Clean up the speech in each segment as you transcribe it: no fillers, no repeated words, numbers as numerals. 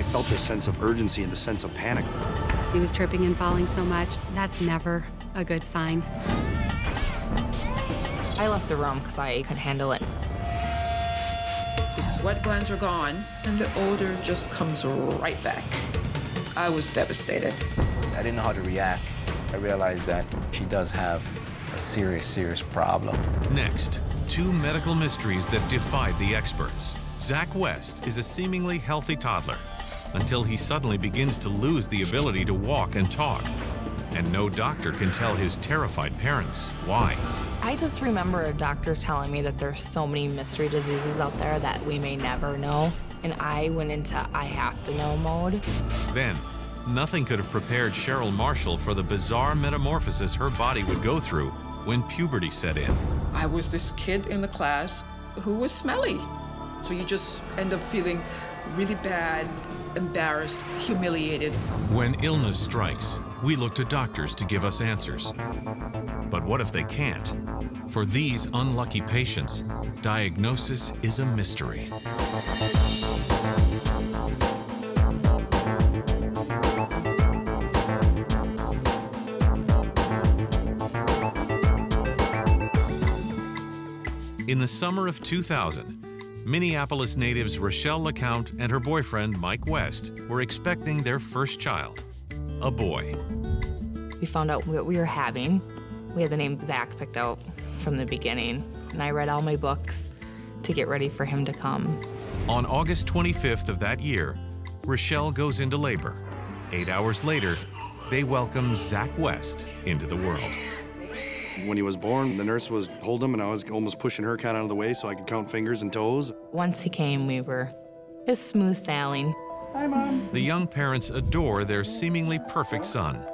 felt this sense of urgency and the sense of panic. He was tripping and falling so much. That's never a good sign. I left the room because I couldn't handle it. The sweat glands are gone, and the odor just comes right back. I was devastated. I didn't know how to react. I realized that she does have a serious, serious problem. Next, two medical mysteries that defied the experts. Zach West is a seemingly healthy toddler until he suddenly begins to lose the ability to walk and talk. And no doctor can tell his terrified parents why. I just remember a doctor telling me that there's so many mystery diseases out there that we may never know. And I went into I have to know mode. Then, nothing could have prepared Cheryl Marshall for the bizarre metamorphosis her body would go through when puberty set in. I was this kid in the class who was smelly. So you just end up feeling really bad, embarrassed, humiliated. When illness strikes, we look to doctors to give us answers. But what if they can't? For these unlucky patients, diagnosis is a mystery. In the summer of 2000, Minneapolis natives Rochelle LeCount and her boyfriend Mike West were expecting their first child, a boy. We found out what we were having. We had the name Zach picked out from the beginning, and I read all my books to get ready for him to come. On August 25th of that year, Rochelle goes into labor. 8 hours later, they welcome Zach West into the world. When he was born, the nurse was holding him, and I was almost pushing her kind of out of the way so I could count fingers and toes. Once he came, it was smooth sailing. Hi, Mom. The young parents adore their seemingly perfect son.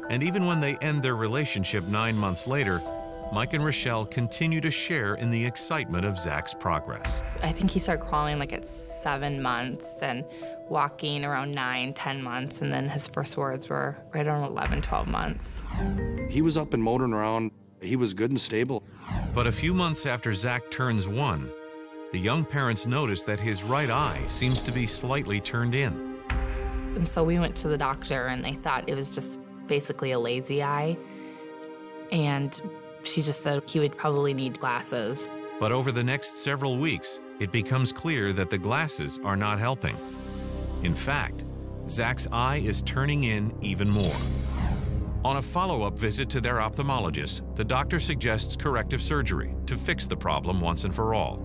And even when they end their relationship 9 months later, Mike and Rochelle continue to share in the excitement of Zach's progress. I think he started crawling like at 7 months and walking around 9, 10 months, and then his first words were right around 11, 12 months. He was up and motoring around. He was good and stable. But a few months after Zach turns 1, the young parents notice that his right eye seems to be slightly turned in. And so we went to the doctor, and they thought it was just basically a lazy eye. And she just said he would probably need glasses. But over the next several weeks, it becomes clear that the glasses are not helping. In fact, Zach's eye is turning in even more. On a follow-up visit to their ophthalmologist, the doctor suggests corrective surgery to fix the problem once and for all.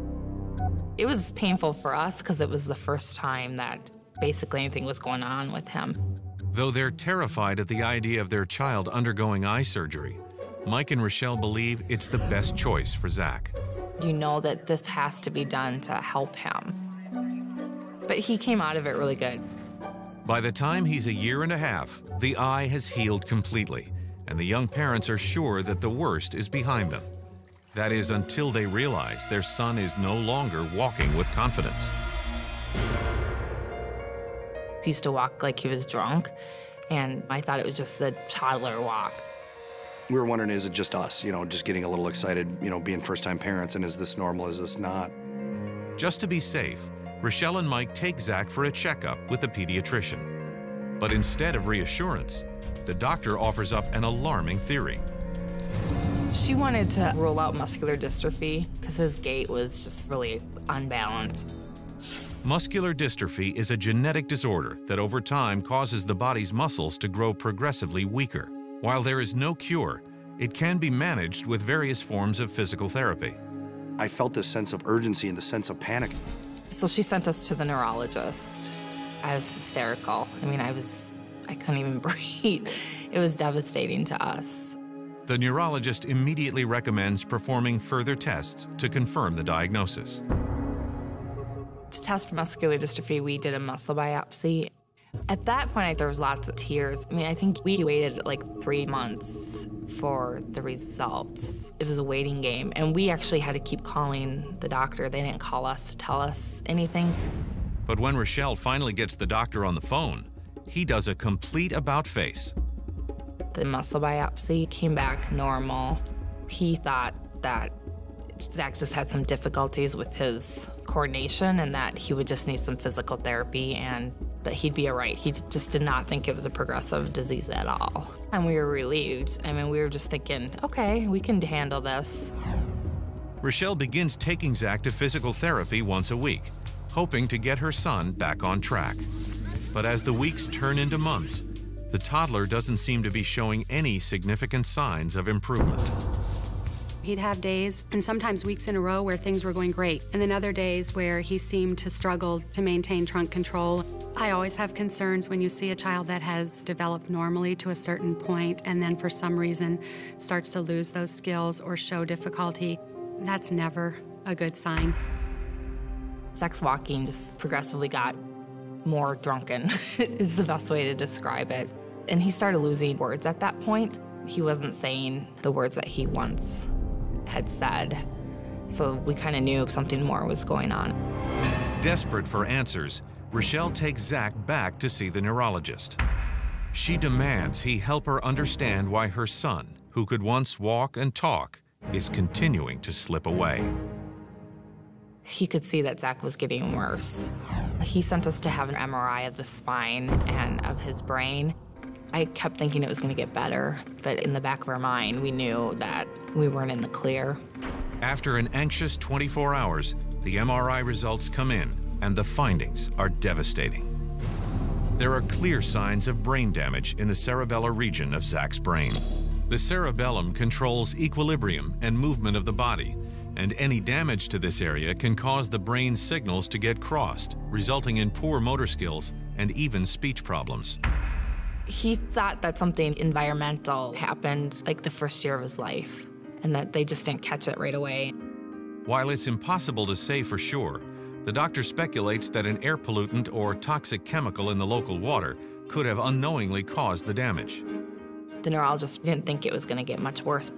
It was painful for us because it was the first time that basically anything was going on with him. Though they're terrified at the idea of their child undergoing eye surgery, Mike and Rochelle believe it's the best choice for Zach. You know that this has to be done to help him. But he came out of it really good. By the time he's 1.5 years, the eye has healed completely, and the young parents are sure that the worst is behind them. That is, until they realize their son is no longer walking with confidence. He used to walk like he was drunk, and I thought it was just a toddler walk. We were wondering, is it just us, just getting a little excited, being first-time parents, and is this normal, is this not? Just to be safe, Rochelle and Mike take Zach for a checkup with a pediatrician. But instead of reassurance, the doctor offers up an alarming theory. She wanted to rule out muscular dystrophy because his gait was just really unbalanced. Muscular dystrophy is a genetic disorder that over time causes the body's muscles to grow progressively weaker. While there is no cure, it can be managed with various forms of physical therapy. I felt this sense of urgency and the sense of panic. So she sent us to the neurologist. I was hysterical. I couldn't even breathe. It was devastating to us. The neurologist immediately recommends performing further tests to confirm the diagnosis. To test for muscular dystrophy, we did a muscle biopsy. At that point, there was lots of tears. I think we waited like 3 months for the results. It was a waiting game, and we actually had to keep calling the doctor. They didn't call us to tell us anything. But when Rochelle finally gets the doctor on the phone, he does a complete about-face. The muscle biopsy came back normal. He thought that Zach just had some difficulties with his coordination and that he would just need some physical therapy and but he'd be all right. He just did not think it was a progressive disease at all. And we were relieved. I mean, we were just thinking, okay, we can handle this. Rochelle begins taking Zach to physical therapy once a week, hoping to get her son back on track. But as the weeks turn into months, the toddler doesn't seem to be showing any significant signs of improvement. He'd have days and sometimes weeks in a row where things were going great, and then other days where he seemed to struggle to maintain trunk control. I always have concerns when you see a child that has developed normally to a certain point and then for some reason starts to lose those skills or show difficulty. That's never a good sign. Zach's walking just progressively got more drunken, is the best way to describe it. And he started losing words at that point. He wasn't saying the words that he once had said. So we kind of knew something more was going on. Desperate for answers, Rochelle takes Zach back to see the neurologist. She demands he help her understand why her son, who could once walk and talk, is continuing to slip away. He could see that Zach was getting worse. He sent us to have an MRI of the spine and of his brain. I kept thinking it was going to get better, but in the back of our mind, we knew that we weren't in the clear. After an anxious 24 hours, the MRI results come in, and the findings are devastating. There are clear signs of brain damage in the cerebellar region of Zach's brain. The cerebellum controls equilibrium and movement of the body, and any damage to this area can cause the brain's signals to get crossed, resulting in poor motor skills and even speech problems. He thought that something environmental happened like the first year of his life, and that they just didn't catch it right away. While it's impossible to say for sure, the doctor speculates that an air pollutant or toxic chemical in the local water could have unknowingly caused the damage. The neurologist didn't think it was going to get much worse,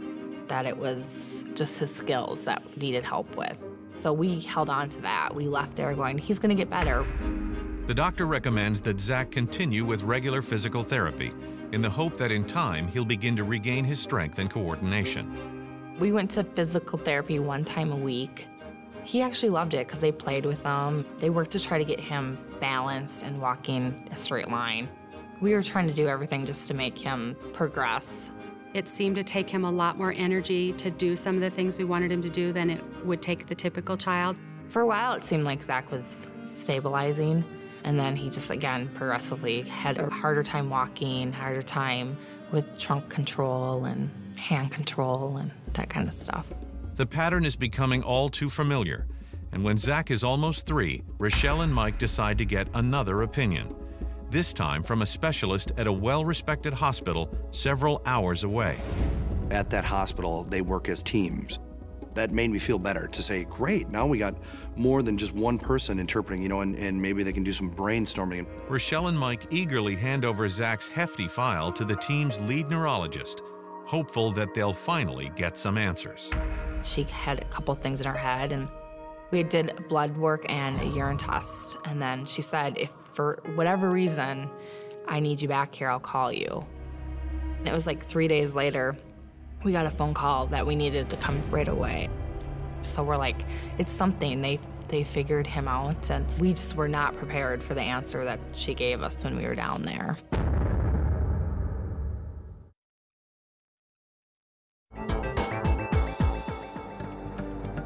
that it was just his skills that needed help with. So we held on to that. We left there going, he's going to get better. The doctor recommends that Zach continue with regular physical therapy in the hope that in time he'll begin to regain his strength and coordination. We went to physical therapy one time a week. He actually loved it because they played with him. They worked to try to get him balanced and walking a straight line. We were trying to do everything just to make him progress. It seemed to take him a lot more energy to do some of the things we wanted him to do than it would take the typical child. For a while, it seemed like Zach was stabilizing, and then he just, again, progressively had a harder time walking, harder time with trunk control and hand control and that kind of stuff. The pattern is becoming all too familiar, and when Zach is almost 3, Rochelle and Mike decide to get another opinion, this time from a specialist at a well-respected hospital several hours away. At that hospital, they work as teams. That made me feel better to say, great, now we got more than just one person interpreting, and maybe they can do some brainstorming. Rochelle and Mike eagerly hand over Zach's hefty file to the team's lead neurologist, hopeful that they'll finally get some answers. She had a couple things in her head, and we did blood work and a urine test. And then she said, if for whatever reason I need you back here, I'll call you. And it was like 3 days later, we got a phone call that we needed to come right away. So we're like, it's something. They figured him out, and we just were not prepared for the answer that she gave us when we were down there.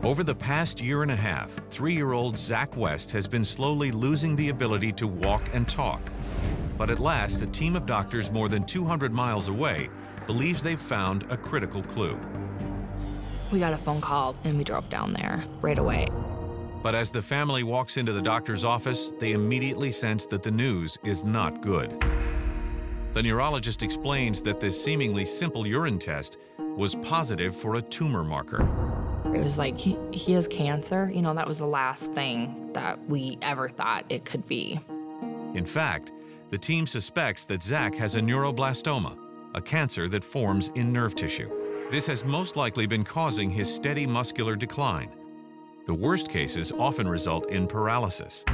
Over the past year and a half, 3-year-old Zach West has been slowly losing the ability to walk and talk. But at last, a team of doctors more than 200 miles away believes they've found a critical clue. We got a phone call, and we drove down there right away. But as the family walks into the doctor's office, they immediately sense that the news is not good. The neurologist explains that this seemingly simple urine test was positive for a tumor marker. It was like, he has cancer. That was the last thing that we ever thought it could be. In fact, the team suspects that Zach has a neuroblastoma, a cancer that forms in nerve tissue. This has most likely been causing his steady muscular decline. The worst cases often result in paralysis.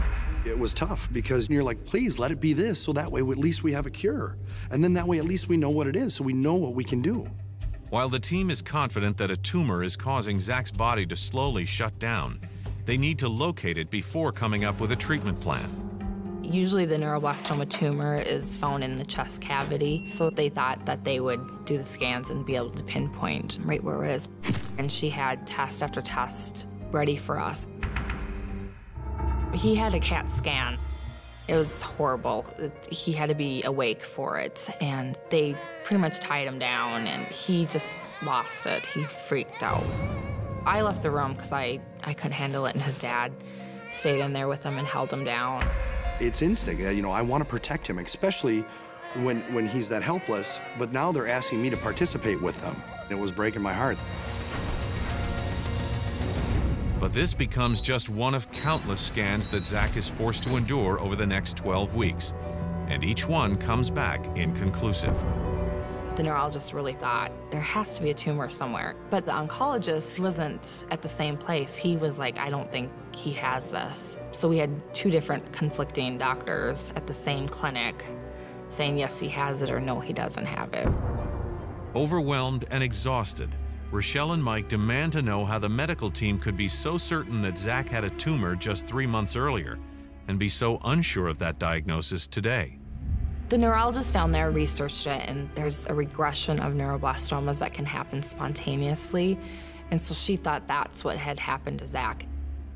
It was tough because you're like, please let it be this, so that way at least we have a cure. And then that way at least we know what it is, so we know what we can do. While the team is confident that a tumor is causing Zach's body to slowly shut down, they need to locate it before coming up with a treatment plan. Usually the neuroblastoma tumor is found in the chest cavity, so they thought that they would do the scans and be able to pinpoint right where it is. And she had test after test ready for us. He had a CAT scan. It was horrible. He had to be awake for it, and they pretty much tied him down, and he just lost it. He freaked out. I left the room because I couldn't handle it, and his dad stayed in there with him and held him down. It's instinct. You know, I want to protect him, especially when he's that helpless, but now they're asking me to participate with them. It was breaking my heart. But this becomes just one of countless scans that Zach is forced to endure over the next 12 weeks, and each one comes back inconclusive. The neurologist really thought there has to be a tumor somewhere, but the oncologist wasn't at the same place. He was like, I don't think he has this. So we had two different conflicting doctors at the same clinic saying, yes, he has it, or no, he doesn't have it. Overwhelmed and exhausted, Rochelle and Mike demand to know how the medical team could be so certain that Zach had a tumor just 3 months earlier and be so unsure of that diagnosis today. The neurologist down there researched it, and there's a regression of neuroblastomas that can happen spontaneously, and so she thought that's what had happened to Zach.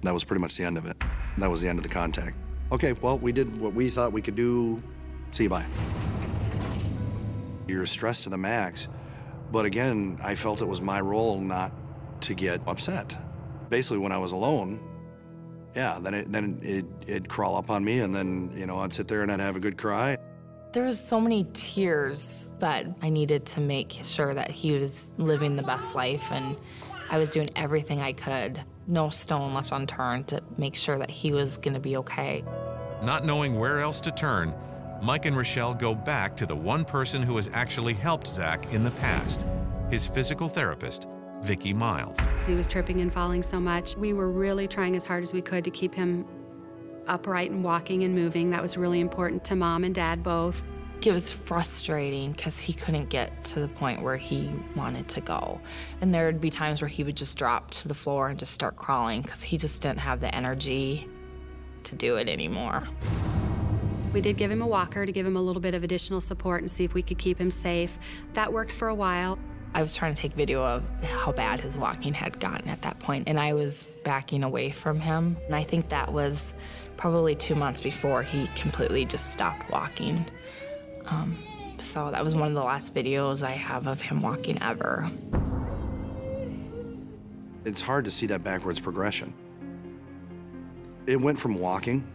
That was pretty much the end of it. That was the end of the contact. Okay, well, we did what we thought we could do. See you, bye. You're stressed to the max, but again, I felt it was my role not to get upset. Basically, when I was alone, yeah, then it'd crawl up on me, and then, you know, I'd sit there and I'd have a good cry. There was so many tears, but I needed to make sure that he was living the best life, and I was doing everything I could, no stone left unturned, to make sure that he was gonna be okay. Not knowing where else to turn, Mike and Rochelle go back to the one person who has actually helped Zach in the past, his physical therapist, Vicki Miles. He was tripping and falling so much. We were really trying as hard as we could to keep him upright and walking and moving. That was really important to Mom and Dad both. It was frustrating because he couldn't get to the point where he wanted to go. And there would be times where he would just drop to the floor and just start crawling because he just didn't have the energy to do it anymore. We did give him a walker to give him a little bit of additional support and see if we could keep him safe. That worked for a while. I was trying to take video of how bad his walking had gotten at that point, and I was backing away from him. And I think that was probably 2 months before he completely just stopped walking. So that was one of the last videos I have of him walking ever. It's hard to see that backwards progression. It went from walking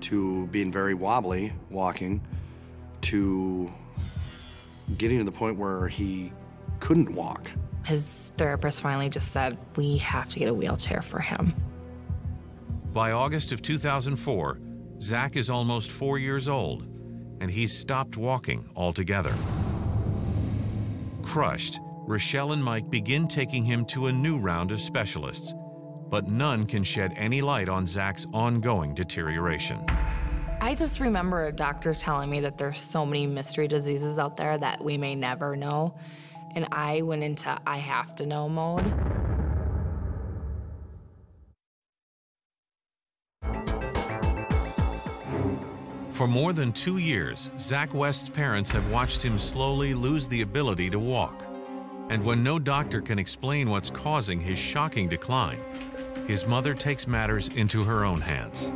to being very wobbly walking to getting to the point where he couldn't walk. His therapist finally just said, we have to get a wheelchair for him. By August of 2004, Zach is almost 4 years old, and he's stopped walking altogether. Crushed, Rochelle and Mike begin taking him to a new round of specialists, but none can shed any light on Zach's ongoing deterioration. I just remember a doctor telling me that there's so many mystery diseases out there that we may never know, and I went into I have to know mode. For more than 2 years, Zach West's parents have watched him slowly lose the ability to walk. And when no doctor can explain what's causing his shocking decline, his mother takes matters into her own hands.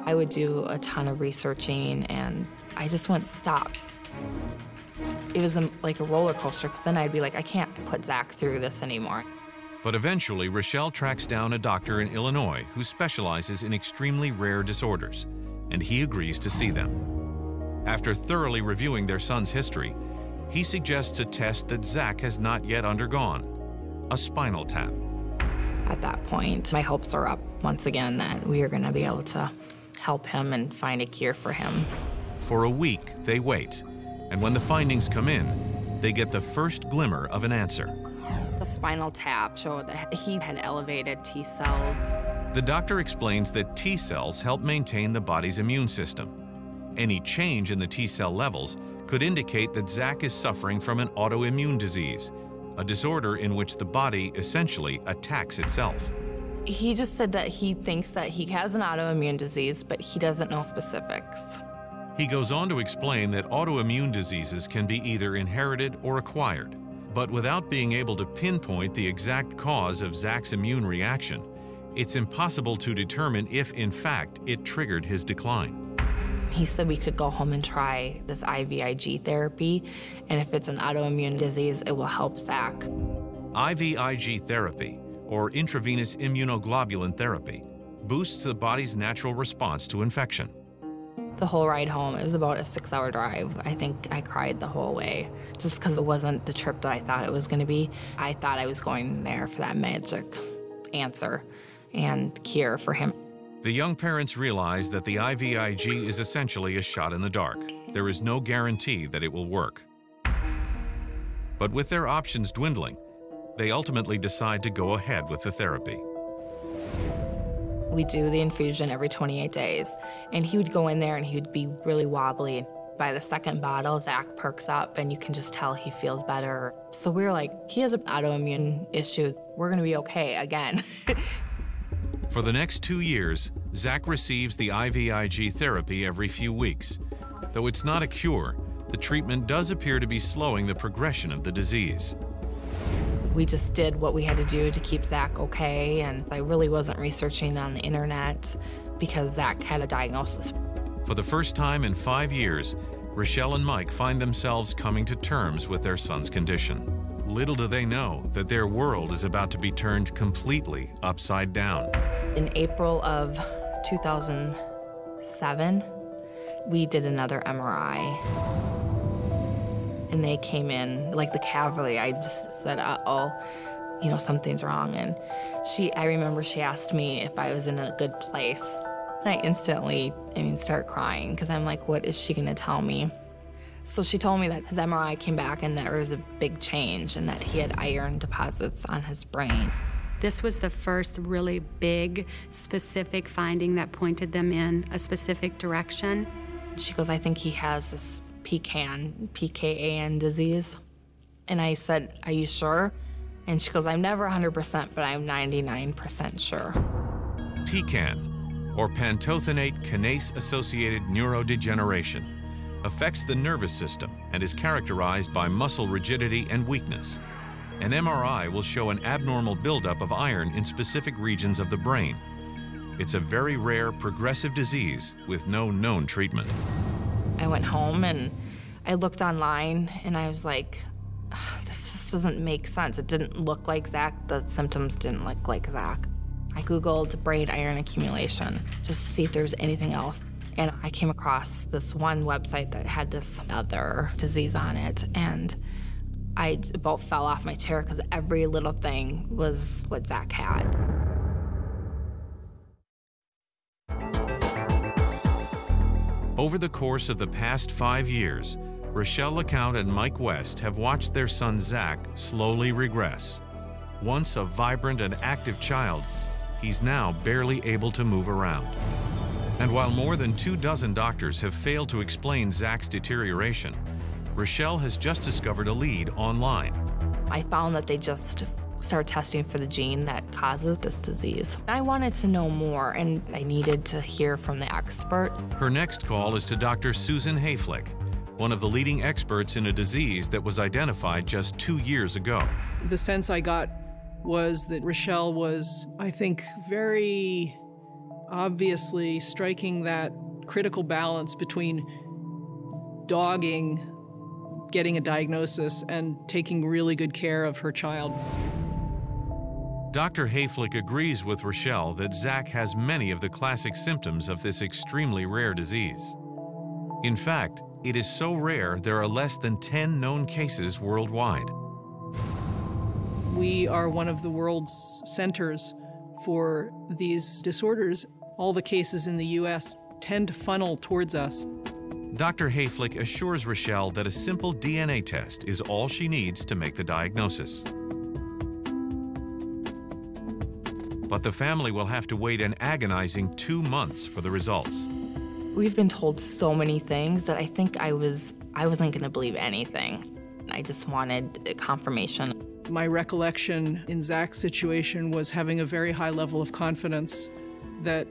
I would do a ton of researching, and I just wouldn't stop. It was like a roller coaster, because then I'd be like, I can't put Zach through this anymore. But eventually, Rochelle tracks down a doctor in Illinois who specializes in extremely rare disorders, and he agrees to see them. After thoroughly reviewing their son's history, he suggests a test that Zach has not yet undergone, a spinal tap. At that point, my hopes are up once again that we are going to be able to help him and find a cure for him. For a week, they wait, and when the findings come in, they get the first glimmer of an answer. The spinal tap showed that he had elevated T cells. The doctor explains that T cells help maintain the body's immune system. Any change in the T cell levels could indicate that Zach is suffering from an autoimmune disease, a disorder in which the body essentially attacks itself. He just said that he thinks that he has an autoimmune disease, but he doesn't know specifics. He goes on to explain that autoimmune diseases can be either inherited or acquired, but without being able to pinpoint the exact cause of Zach's immune reaction, it's impossible to determine if, in fact, it triggered his decline. He said we could go home and try this IVIG therapy, and if it's an autoimmune disease, it will help Zach. IVIG therapy, or intravenous immunoglobulin therapy, boosts the body's natural response to infection. The whole ride home, it was about a 6-hour drive. I think I cried the whole way, just because it wasn't the trip that I thought it was going to be. I thought I was going there for that magic answer and cure for him. The young parents realize that the IVIG is essentially a shot in the dark. There is no guarantee that it will work. But with their options dwindling, they ultimately decide to go ahead with the therapy. We do the infusion every 28 days, and he would go in there and he would be really wobbly. By the second bottle, Zach perks up and you can just tell he feels better. So we were like, he has an autoimmune issue. We're gonna be okay again. For the next 2 years, Zach receives the IVIG therapy every few weeks. Though it's not a cure, the treatment does appear to be slowing the progression of the disease. We just did what we had to do to keep Zach okay, and I really wasn't researching on the internet because Zach had a diagnosis. For the first time in 5 years, Rochelle and Mike find themselves coming to terms with their son's condition. Little do they know that their world is about to be turned completely upside down. In April of 2007, we did another MRI. And they came in like the cavalry. I just said, uh-oh, you know, something's wrong. And I remember she asked me if I was in a good place. And I instantly, start crying because I'm like, what is she gonna tell me? So she told me that his MRI came back and there was a big change and that he had iron deposits on his brain. This was the first really big, specific finding that pointed them in a specific direction. She goes, I think he has this PKAN disease. And I said, are you sure? And she goes, I'm never 100%, but I'm 99% sure. PKAN, or pantothenate kinase-associated neurodegeneration, affects the nervous system and is characterized by muscle rigidity and weakness. An MRI will show an abnormal buildup of iron in specific regions of the brain. It's a very rare progressive disease with no known treatment. I went home and I looked online and I was like, this just doesn't make sense. It didn't look like Zach. The symptoms didn't look like Zach. I Googled brain iron accumulation just to see if there was anything else. And I came across this one website that had this other disease on it. And I about fell off my chair because every little thing was what Zach had. Over the course of the past 5 years, Rochelle LeCount and Mike West have watched their son Zach slowly regress. Once a vibrant and active child, he's now barely able to move around. And while more than 24 doctors have failed to explain Zach's deterioration, Rochelle has just discovered a lead online. I found that they just started testing for the gene that causes this disease. I wanted to know more, and I needed to hear from the expert. Her next call is to Dr. Susan Hayflick, one of the leading experts in a disease that was identified just 2 years ago. The sense I got was that Rochelle was, I think, very obviously striking that critical balance between dogging getting a diagnosis and taking really good care of her child. Dr. Hayflick agrees with Rochelle that Zach has many of the classic symptoms of this extremely rare disease. In fact, it is so rare there are less than 10 known cases worldwide. We are one of the world's centers for these disorders. All the cases in the US tend to funnel towards us. Dr. Hayflick assures Rochelle that a simple DNA test is all she needs to make the diagnosis. But the family will have to wait an agonizing 2 months for the results. We've been told so many things that I think I wasn't gonna believe anything. I just wanted a confirmation. My recollection in Zach's situation was having a very high level of confidence that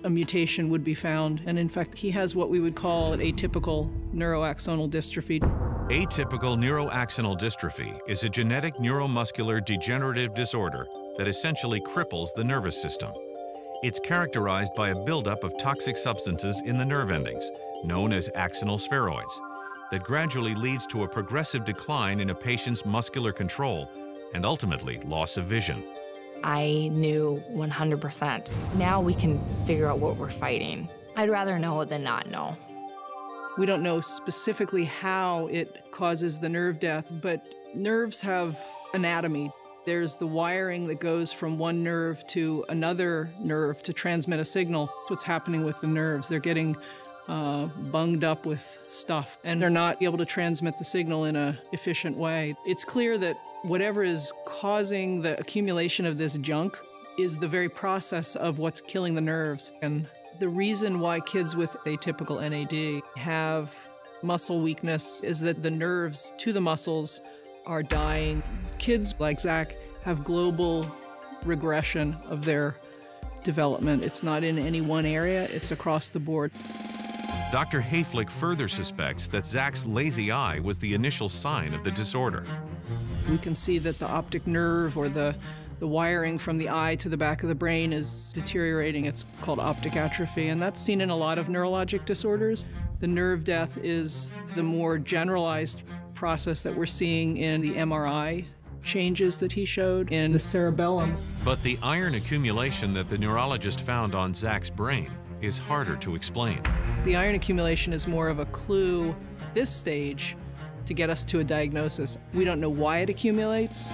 a mutation would be found. And in fact, he has what we would call an atypical neuroaxonal dystrophy. Atypical neuroaxonal dystrophy is a genetic neuromuscular degenerative disorder that essentially cripples the nervous system. It's characterized by a buildup of toxic substances in the nerve endings, known as axonal spheroids, that gradually leads to a progressive decline in a patient's muscular control and ultimately loss of vision. I knew 100%. Now we can figure out what we're fighting. I'd rather know than not know. We don't know specifically how it causes the nerve death, but nerves have anatomy. There's the wiring that goes from one nerve to another nerve to transmit a signal. That's what's happening with the nerves. They're getting bunged up with stuff, and they're not able to transmit the signal in an efficient way. It's clear that whatever is causing the accumulation of this junk is the very process of what's killing the nerves. And the reason why kids with atypical NAD have muscle weakness is that the nerves to the muscles are dying. Kids like Zach have global regression of their development. It's not in any one area, it's across the board. Dr. Hayflick further suspects that Zach's lazy eye was the initial sign of the disorder. We can see that the optic nerve, or the wiring from the eye to the back of the brain, is deteriorating. It's called optic atrophy, and that's seen in a lot of neurologic disorders. The nerve death is the more generalized process that we're seeing in the MRI changes that he showed in the cerebellum. But the iron accumulation that the neurologist found on Zach's brain is harder to explain. The iron accumulation is more of a clue at this stage to get us to a diagnosis. We don't know why it accumulates.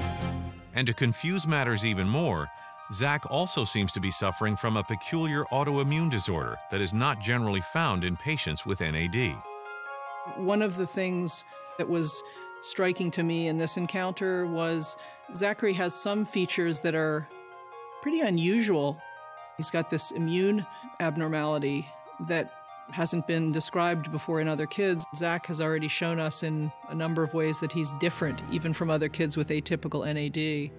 And to confuse matters even more, Zach also seems to be suffering from a peculiar autoimmune disorder that is not generally found in patients with NAD. One of the things that was striking to me in this encounter was Zachary has some features that are pretty unusual. He's got this immune abnormality that hasn't been described before in other kids. Zach has already shown us in a number of ways that he's different, even from other kids with atypical NAD.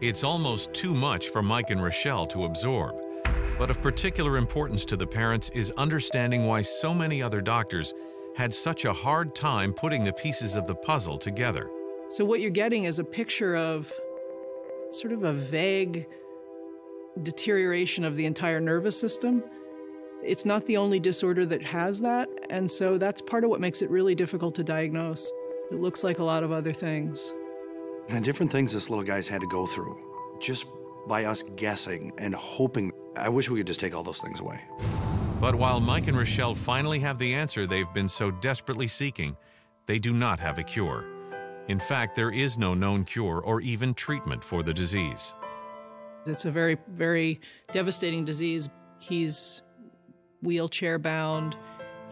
It's almost too much for Mike and Rochelle to absorb. But of particular importance to the parents is understanding why so many other doctors had such a hard time putting the pieces of the puzzle together. So what you're getting is a picture of sort of a vague deterioration of the entire nervous system. It's not the only disorder that has that, and so that's part of what makes it really difficult to diagnose. It looks like a lot of other things. And different things this little guy's had to go through, just by us guessing and hoping. I wish we could just take all those things away. But while Mike and Rochelle finally have the answer they've been so desperately seeking, they do not have a cure. In fact, there is no known cure or even treatment for the disease. It's a very, very devastating disease. He's wheelchair bound.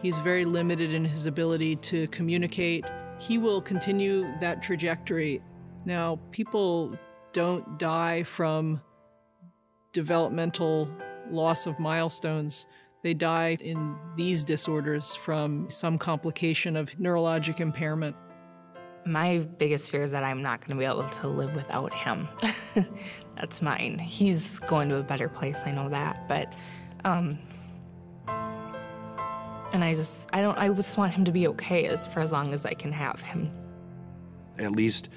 He's very limited in his ability to communicate. He will continue that trajectory. Now, people don't die from developmental loss of milestones. They die in these disorders from some complication of neurologic impairment. My biggest fear is that I'm not going to be able to live without him. That's mine. He's going to a better place, I know that, but and I just want him to be okay for as long as I can have him. At least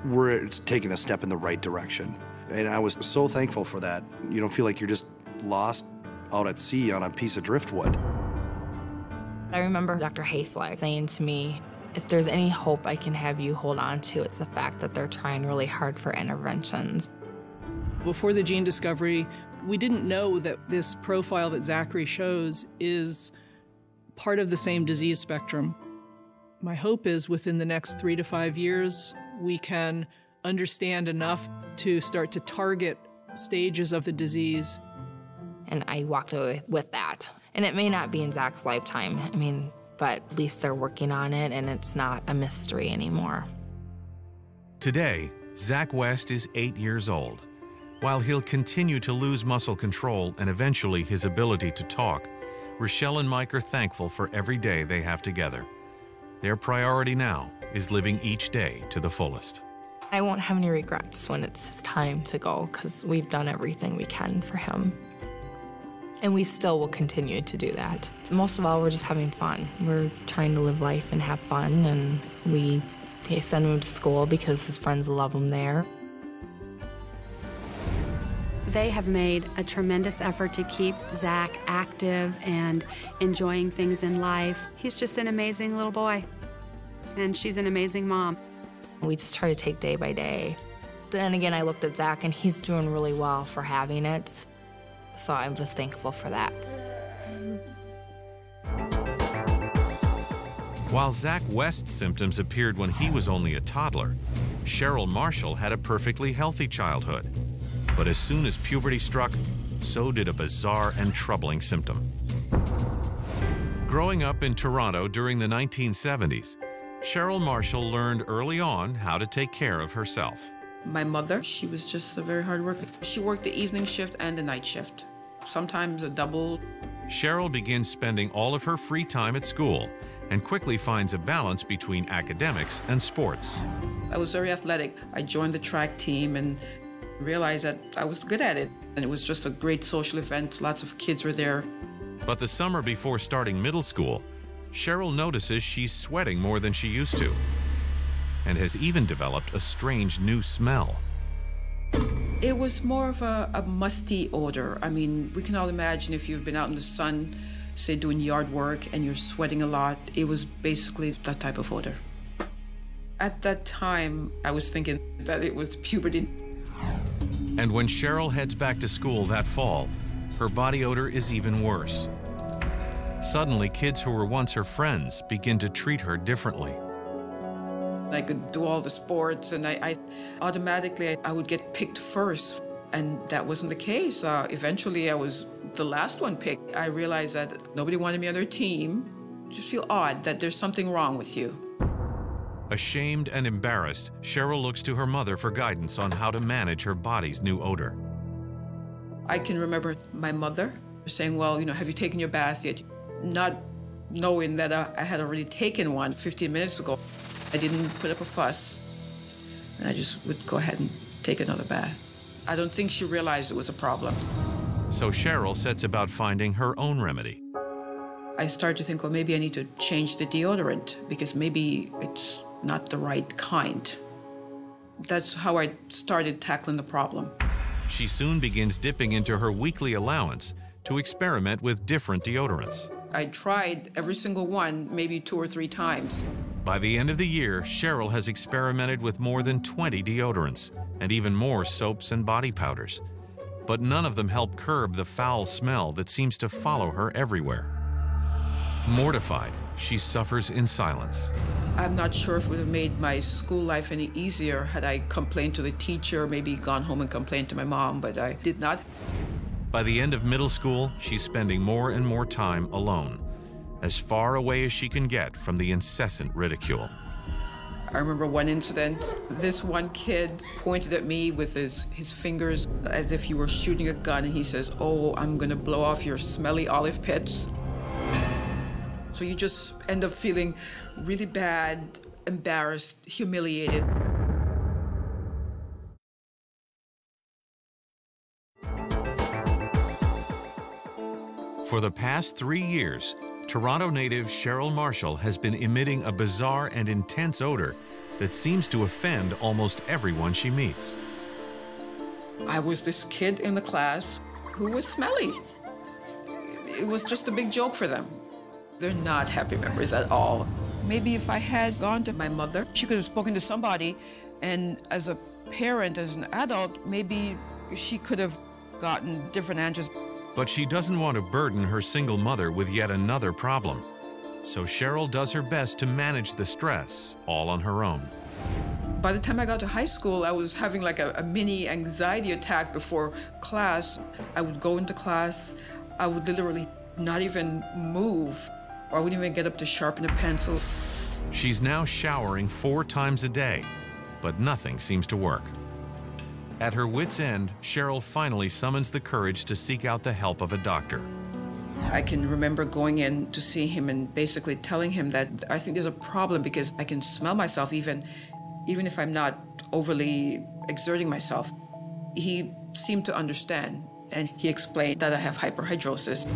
we're taking a step in the right direction. And I was so thankful for that. You don't feel like you're just lost out at sea on a piece of driftwood. I remember Dr. Hayflick saying to me, if there's any hope I can have you hold on to, it's the fact that they're trying really hard for interventions. Before the gene discovery, we didn't know that this profile that Zachary shows is part of the same disease spectrum. My hope is within the next 3 to 5 years, we can understand enough to start to target stages of the disease. And I walked away with that. And it may not be in Zach's lifetime, but at least they're working on it and it's not a mystery anymore. Today, Zach West is 8 years old. While he'll continue to lose muscle control and eventually his ability to talk, Rochelle and Mike are thankful for every day they have together. Their priority now is living each day to the fullest. I won't have any regrets when it's his time to go, because we've done everything we can for him. And we still will continue to do that. Most of all, we're just having fun. We're trying to live life and have fun, and we send him to school because his friends love him there. They have made a tremendous effort to keep Zach active and enjoying things in life. He's just an amazing little boy, and she's an amazing mom. We just try to take day by day. Then again, I looked at Zach, and he's doing really well for having it. So I'm just thankful for that. While Zach West's symptoms appeared when he was only a toddler, Cheryl Marshall had a perfectly healthy childhood. But as soon as puberty struck, so did a bizarre and troubling symptom. Growing up in Toronto during the 1970s, Cheryl Marshall learned early on how to take care of herself. My mother, she was just a very hard worker. She worked the evening shift and the night shift, sometimes a double. Cheryl begins spending all of her free time at school and quickly finds a balance between academics and sports. I was very athletic. I joined the track team and realized that I was good at it. And it was just a great social event. Lots of kids were there. But the summer before starting middle school, Cheryl notices she's sweating more than she used to, and has even developed a strange new smell. It was more of a musty odor. I mean, we can all imagine if you've been out in the sun, say doing yard work, and you're sweating a lot, it was basically that type of odor. At that time, I was thinking that it was puberty. And when Cheryl heads back to school that fall, her body odor is even worse. Suddenly, kids who were once her friends begin to treat her differently. I could do all the sports, and I automatically would get picked first, and that wasn't the case. Eventually, I was the last one picked. I realized that nobody wanted me on their team. You just feel odd that there's something wrong with you. Ashamed and embarrassed, Cheryl looks to her mother for guidance on how to manage her body's new odor. I can remember my mother saying, well, have you taken your bath yet? Not knowing that I had already taken one 15 minutes ago. I didn't put up a fuss, and I just would go ahead and take another bath. I don't think she realized it was a problem. So Cheryl sets about finding her own remedy. I started to think, well, maybe I need to change the deodorant because maybe it's not the right kind. That's how I started tackling the problem. She soon begins dipping into her weekly allowance to experiment with different deodorants. I tried every single one, maybe 2 or 3 times. By the end of the year, Cheryl has experimented with more than 20 deodorants and even more soaps and body powders. But none of them help curb the foul smell that seems to follow her everywhere. Mortified, she suffers in silence. I'm not sure if it would have made my school life any easier had I complained to the teacher, maybe gone home and complained to my mom, but I did not. By the end of middle school, she's spending more and more time alone, as far away as she can get from the incessant ridicule. I remember one incident. This one kid pointed at me with his fingers as if he were shooting a gun, and he says, "Oh, I'm gonna blow off your smelly olive pits." So you just end up feeling really bad, embarrassed, humiliated. For the past 3 years, Toronto native Cheryl Marshall has been emitting a bizarre and intense odor that seems to offend almost everyone she meets. I was this kid in the class who was smelly. It was just a big joke for them. They're not happy memories at all. Maybe if I had gone to my mother, she could have spoken to somebody, and as a parent, as an adult, maybe she could have gotten different answers. But she doesn't want to burden her single mother with yet another problem. So Cheryl does her best to manage the stress, all on her own. By the time I got to high school, I was having like a mini anxiety attack before class. I would go into class, I would literally not even move, or I wouldn't even get up to sharpen a pencil. She's now showering 4 times a day, but nothing seems to work. At her wit's end, Cheryl finally summons the courage to seek out the help of a doctor. I can remember going in to see him and basically telling him that I think there's a problem because I can smell myself even even if I'm not overly exerting myself. He seemed to understand, and he explained that I have hyperhidrosis.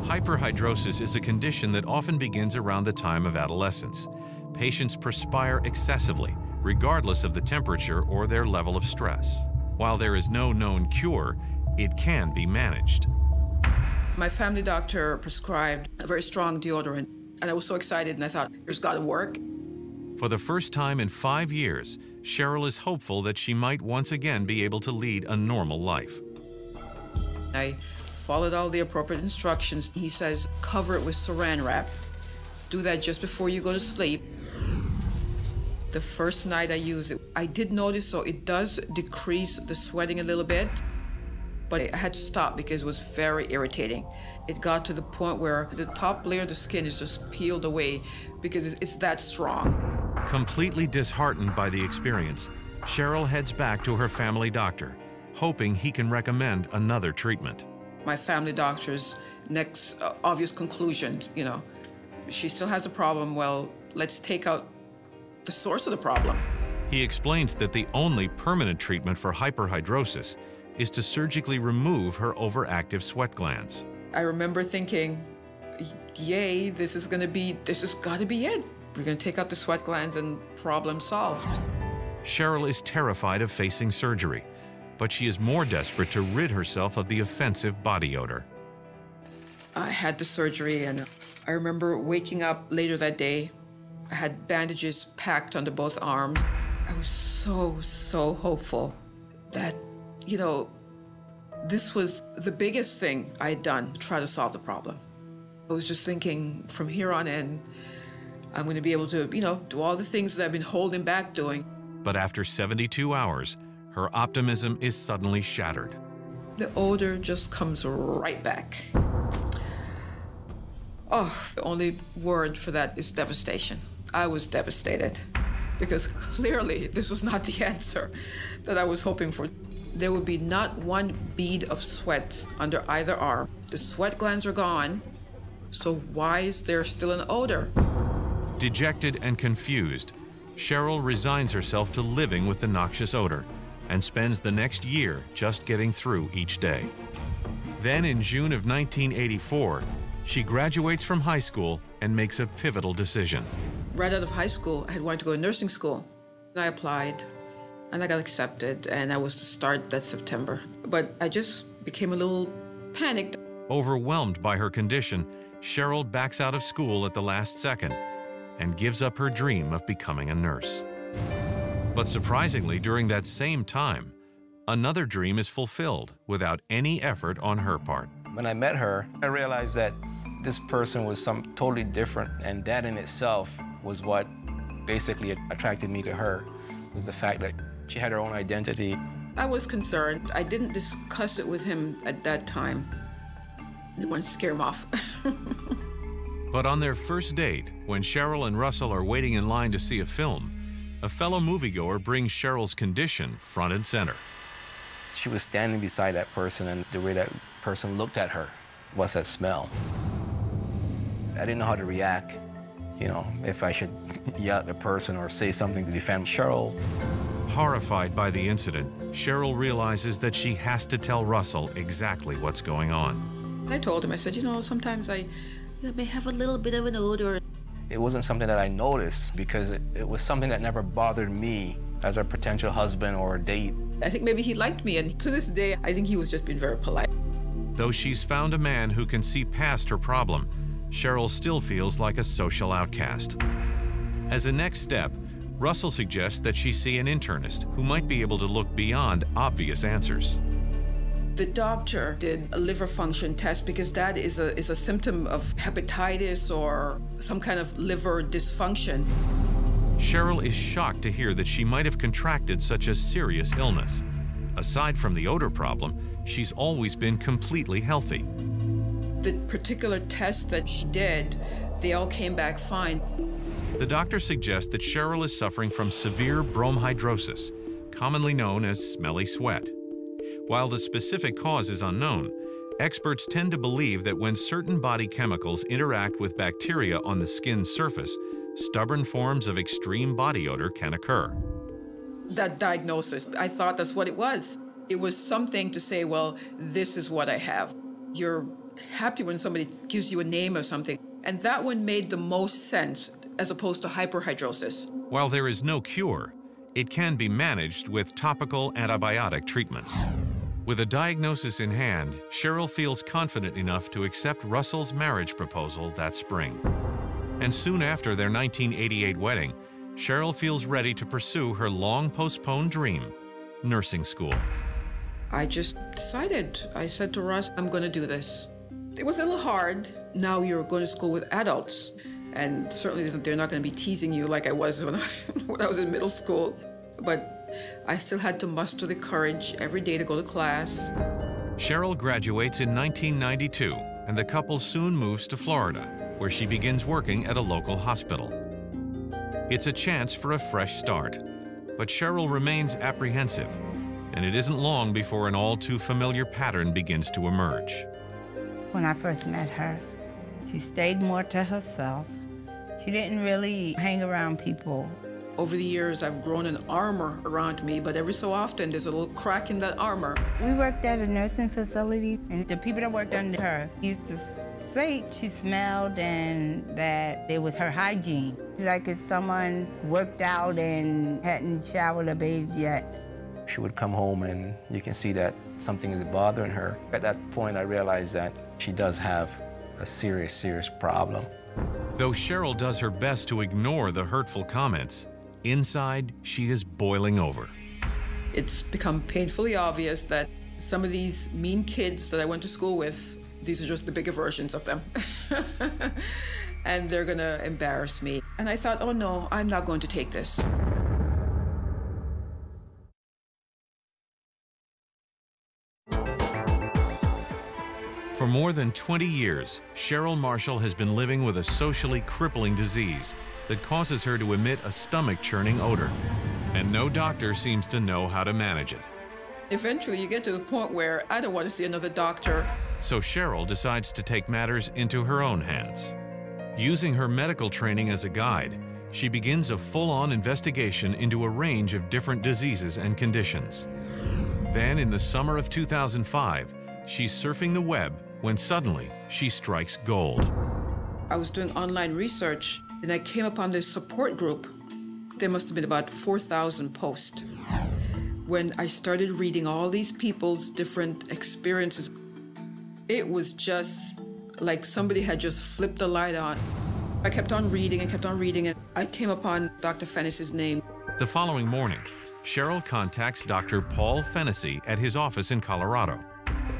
Hyperhidrosis is a condition that often begins around the time of adolescence. Patients perspire excessively, regardless of the temperature or their level of stress. While there is no known cure, it can be managed. My family doctor prescribed a very strong deodorant, and I was so excited, and I thought, it's got to work. For the first time in 5 years, Cheryl is hopeful that she might once again be able to lead a normal life. I followed all the appropriate instructions. He says, cover it with saran wrap. Do that just before you go to sleep. The first night I used it, I did notice, so it does decrease the sweating a little bit, but I had to stop because it was very irritating. It got to the point where the top layer of the skin is just peeled away because it's that strong. Completely disheartened by the experience, Cheryl heads back to her family doctor, hoping he can recommend another treatment. My family doctor's next obvious conclusion, she still has a problem. Well, let's take out the source of the problem. He explains that the only permanent treatment for hyperhidrosis is to surgically remove her overactive sweat glands. I remember thinking, yay, this has got to be it. We're going to take out the sweat glands and problem solved. Cheryl is terrified of facing surgery, but she is more desperate to rid herself of the offensive body odor. I had the surgery, and I remember waking up later that day. I had bandages packed under both arms. I was so hopeful that, this was the biggest thing I had done to try to solve the problem. I was just thinking, from here on in, I'm going to be able to, do all the things that I've been holding back doing. But after 72 hours, her optimism is suddenly shattered. The odor just comes right back. Oh, the only word for that is devastation. I was devastated because clearly this was not the answer that I was hoping for. There would be not one bead of sweat under either arm. The sweat glands are gone, so why is there still an odor? Dejected and confused, Cheryl resigns herself to living with the noxious odor and spends the next year just getting through each day. Then in June of 1984, she graduates from high school and makes a pivotal decision. Right out of high school, I had wanted to go to nursing school. I applied, and I got accepted, and I was to start that September. But I just became a little panicked. Overwhelmed by her condition, Cheryl backs out of school at the last second and gives up her dream of becoming a nurse. But surprisingly, during that same time, another dream is fulfilled without any effort on her part. When I met her, I realized that this person was totally different, and that in itself was what basically attracted me to her, was the fact that she had her own identity. I was concerned. I didn't discuss it with him at that time. I didn't want to scare him off. But on their first date, when Cheryl and Russell are waiting in line to see a film, a fellow moviegoer brings Cheryl's condition front and center. She was standing beside that person, and the way that person looked at her was that smell. I didn't know how to react, if I should yell at the person or say something to defend Cheryl. Horrified by the incident, Cheryl realizes that she has to tell Russell exactly what's going on. I told him, I said, sometimes I may have a little bit of an odor. It wasn't something that I noticed because it was something that never bothered me as a potential husband or a date. I think maybe he liked me, and to this day, I think he was just being very polite. Though she's found a man who can see past her problem, Cheryl still feels like a social outcast. As a next step, Russell suggests that she see an internist who might be able to look beyond obvious answers. The doctor did a liver function test because that is a symptom of hepatitis or some kind of liver dysfunction. Cheryl is shocked to hear that she might have contracted such a serious illness. Aside from the odor problem, she's always been completely healthy. The particular test that she did, they all came back fine. The doctor suggests that Cheryl is suffering from severe bromhidrosis, commonly known as smelly sweat. While the specific cause is unknown, experts tend to believe that when certain body chemicals interact with bacteria on the skin's surface, stubborn forms of extreme body odor can occur. that diagnosis. I thought that's what it was. It was something to say, well, this is what I have. You're happy when somebody gives you a name of something. And that one made the most sense as opposed to hyperhidrosis. While there is no cure, it can be managed with topical antibiotic treatments. With a diagnosis in hand, Cheryl feels confident enough to accept Russell's marriage proposal that spring. And soon after their 1988 wedding, Cheryl feels ready to pursue her long-postponed dream, nursing school. I just decided. I said to Russ, I'm going to do this. It was a little hard. Now you're going to school with adults, and certainly they're not going to be teasing you like I was when I was in middle school. But I still had to muster the courage every day to go to class. Cheryl graduates in 1992, and the couple soon moves to Florida, where she begins working at a local hospital. It's a chance for a fresh start, but Cheryl remains apprehensive, and it isn't long before an all-too-familiar pattern begins to emerge. When I first met her, she stayed more to herself. She didn't really hang around people. Over the years, I've grown an armor around me, but every so often, there's a little crack in that armor. We worked at a nursing facility, and the people that worked under her used to say she smelled and that it was her hygiene. Like if someone worked out and hadn't showered or bathed yet. She would come home and you can see that something is bothering her. At that point, I realized that she does have a serious, serious problem. Though Cheryl does her best to ignore the hurtful comments, inside, she is boiling over. It's become painfully obvious that some of these mean kids that I went to school with, these are just the bigger versions of them. And they're gonna embarrass me. And I thought, oh no, I'm not going to take this. For more than 20 years, Cheryl Marshall has been living with a socially crippling disease that causes her to emit a stomach-churning odor, and no doctor seems to know how to manage it. Eventually, you get to the point where I don't want to see another doctor. So Cheryl decides to take matters into her own hands. Using her medical training as a guide, she begins a full-on investigation into a range of different diseases and conditions. Then, in the summer of 2005, she's surfing the web when suddenly she strikes gold. I was doing online research, and I came upon this support group. There must have been about 4,000 posts. When I started reading all these people's different experiences, it was just like somebody had just flipped the light on. I kept on reading and I came upon Dr. Fennessey's name. The following morning, Cheryl contacts Dr. Paul Fennessey at his office in Colorado.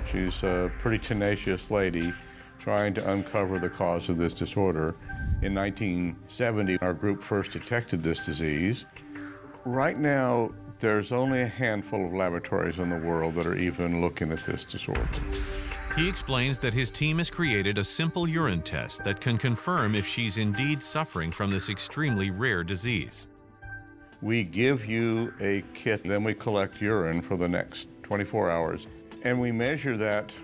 She's a pretty tenacious lady trying to uncover the cause of this disorder. In 1970, our group first detected this disease. Right now, there's only a handful of laboratories in the world that are even looking at this disorder. He explains that his team has created a simple urine test that can confirm if she's indeed suffering from this extremely rare disease. We give you a kit, then we collect urine for the next 24 hours. And we measure that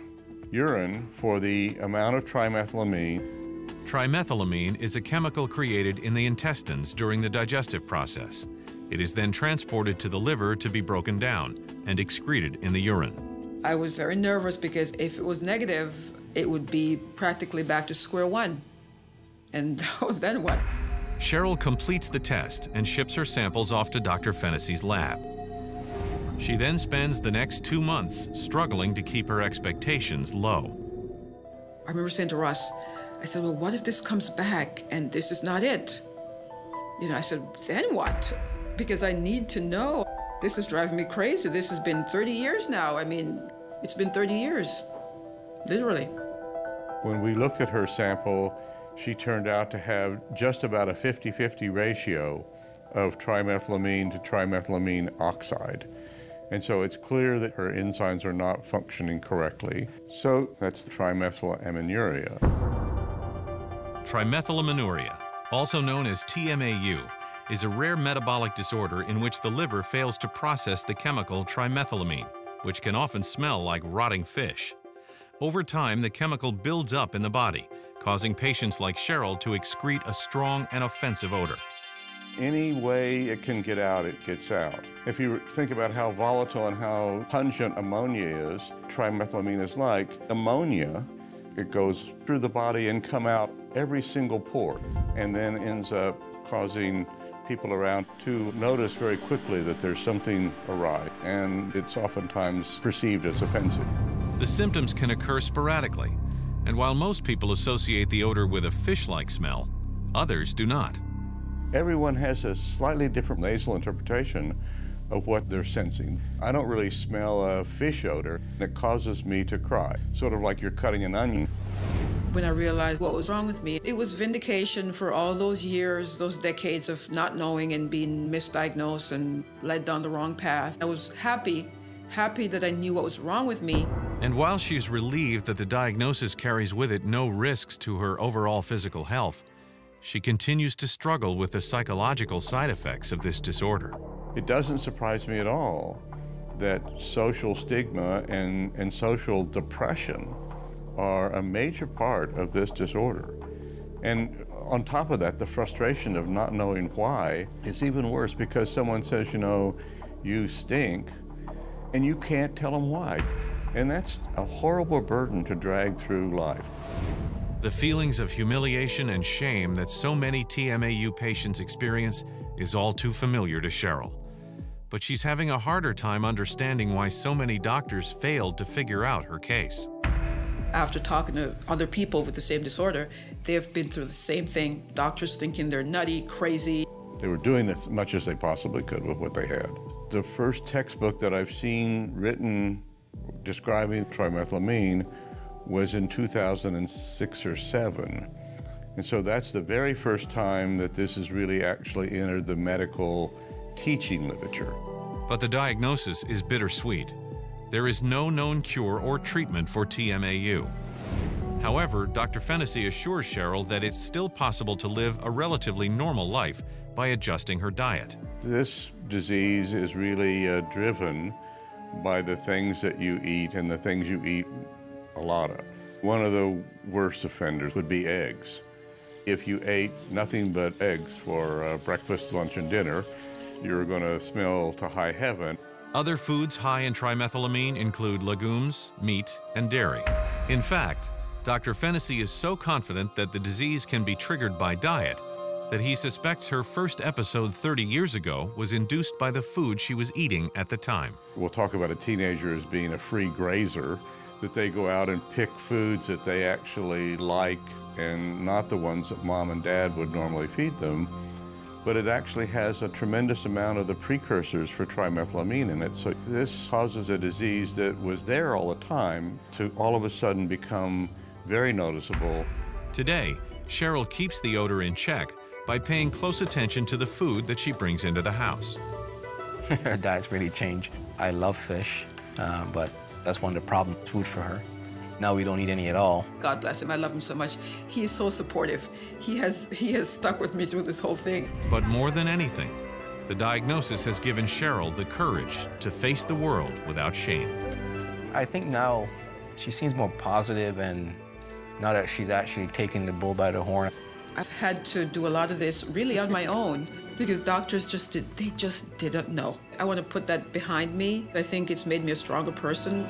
urine for the amount of trimethylamine. Trimethylamine is a chemical created in the intestines during the digestive process. It is then transported to the liver to be broken down and excreted in the urine. I was very nervous because if it was negative, it would be practically back to square one. And then what? Cheryl completes the test and ships her samples off to Dr. Fennessey's lab. She then spends the next 2 months struggling to keep her expectations low. I remember saying to Russ, I said, well, what if this comes back and this is not it? You know, I said, then what? Because I need to know. This is driving me crazy. This has been 30 years now. I mean, it's been 30 years, literally. When we looked at her sample, she turned out to have just about a 50-50 ratio of trimethylamine to trimethylamine oxide. And so it's clear that her enzymes are not functioning correctly. So that's trimethylamminuria. Trimethylamminuria, also known as TMAU, is a rare metabolic disorder in which the liver fails to process the chemical trimethylamine, which can often smell like rotting fish. Over time, the chemical builds up in the body, causing patients like Cheryl to excrete a strong and offensive odor. Any way it can get out, it gets out. If you think about how volatile and how pungent ammonia is, trimethylamine is like ammonia. It goes through the body and come out every single pore, and then ends up causing people around to notice very quickly that there's something awry, and it's oftentimes perceived as offensive. The symptoms can occur sporadically, and while most people associate the odor with a fish-like smell, others do not. Everyone has a slightly different nasal interpretation of what they're sensing. I don't really smell a fish odor. It causes me to cry, sort of like you're cutting an onion. When I realized what was wrong with me, it was vindication for all those years, those decades of not knowing and being misdiagnosed and led down the wrong path. I was happy that I knew what was wrong with me. And while she's relieved that the diagnosis carries with it no risks to her overall physical health, she continues to struggle with the psychological side effects of this disorder. It doesn't surprise me at all that social stigma and social depression are a major part of this disorder. And on top of that, the frustration of not knowing why is even worse, because someone says, you know, you stink, and you can't tell them why. And that's a horrible burden to drag through life. The feelings of humiliation and shame that so many TMAU patients experience is all too familiar to Cheryl. But she's having a harder time understanding why so many doctors failed to figure out her case. After talking to other people with the same disorder, they've been through the same thing. Doctors thinking they're nutty, crazy. They were doing as much as they possibly could with what they had. The first textbook that I've seen written describing trimethylamine was in 2006 or 7. And so that's the very first time that this has really actually entered the medical teaching literature. But the diagnosis is bittersweet. There is no known cure or treatment for TMAU. However, Dr. Fennessy assures Cheryl that it's still possible to live a relatively normal life by adjusting her diet. This disease is really driven by the things that you eat and the things you eat a lot of. One of the worst offenders would be eggs. If you ate nothing but eggs for breakfast, lunch, and dinner, you're going to smell to high heaven. Other foods high in trimethylamine include legumes, meat, and dairy. In fact, Dr. Fennessy is so confident that the disease can be triggered by diet that he suspects her first episode 30 years ago was induced by the food she was eating at the time. We'll talk about a teenager as being a free grazer, that they go out and pick foods that they actually like and not the ones that mom and dad would normally feed them. But it actually has a tremendous amount of the precursors for trimethylamine in it. So this causes a disease that was there all the time to all of a sudden become very noticeable. Today, Cheryl keeps the odor in check by paying close attention to the food that she brings into the house. Her diet's really changed. I love fish, but that's one of the problem food for her. Now we don't eat any at all. God bless him. I love him so much. He is so supportive. He has stuck with me through this whole thing. But more than anything, the diagnosis has given Cheryl the courage to face the world without shame. I think now she seems more positive, and now that she's actually taking the bull by the horn. I've had to do a lot of this really on my own because doctors they just didn't know. I want to put that behind me. I think it's made me a stronger person.